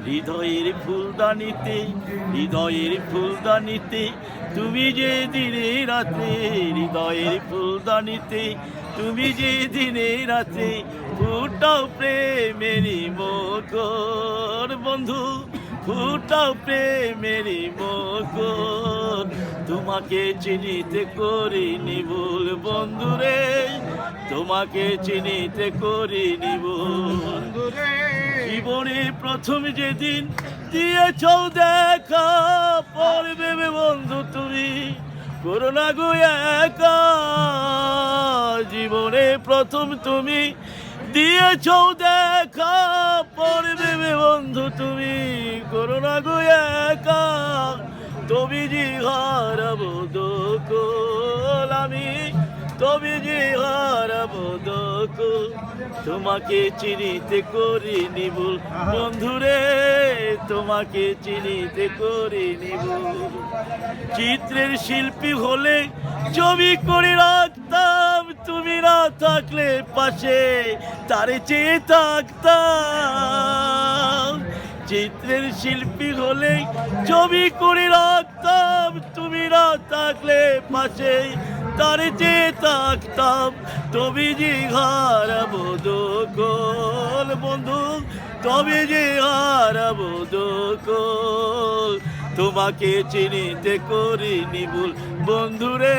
হৃদয়ের ফুলদানিতে, হৃদয়ের ফুলদানিতে তুমি যে দিনে রাতে, হৃদয়ের ফুলদানিতে তুমি যে দিনে রাতে ফুটাও প্রেমেরই মকর বন্ধু, ফুটাও প্রেমেরই মকর। তোমাকে চিনিতে করিনি ভুল বন্ধুরে, তোমাকে চিনিতে করিনি ভুল। জীবনে প্রথম যেদিন দিয়েছ দেখা, পরে ভেবে বন্ধু তুমি করোনা গো একা। জীবনে প্রথম তুমি দিয়েছ দেখা, পরে ভেবে বন্ধু তুমি করোনা গো একা। তুমি যে হারাবো দোকল আমি, তুমি যে হারাবো দোকল। তোমাকে চিনিতে করিনি ভুল বন্ধুরে, তোমাকে চিনিতে করিনি ভুল। চিত্রের শিল্পী হলে ছবি করে রাখতাম, তুমি না থাকলে পাশে তারে চেয়ে থাকতাম। চিত্রের শিল্পী হলে ছবি করে রাখতাম, তুমি না থাকলে পাশে তারে চেয়ে থাকতাম। তবে যে হারাবো দোকল বন্ধু, তবে যে হারাবো দোকল। তোমাকে চিনিতে করিনি ভুল বন্ধুরে,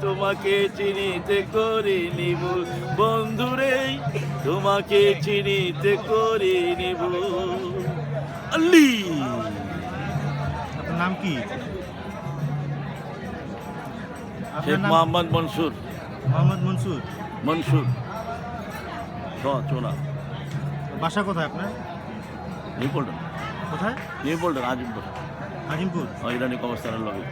তোমাকে চিনিতে করিনি ভুল বন্ধুরে, তোমাকে চিনিতে করিনি ভুল। আল্লি, আপনার নাম কি? শেখ মোহাম্মদ মনসুর। মোহাম্মদ মনসুর। মনসুর চোনা। বাসা কোথায় আপনার? নিউ পল্টন। কোথায়? নিউ পল্টন, আজিমপুর। আজিমপুর। ইরানি কবরস্থানের লগে।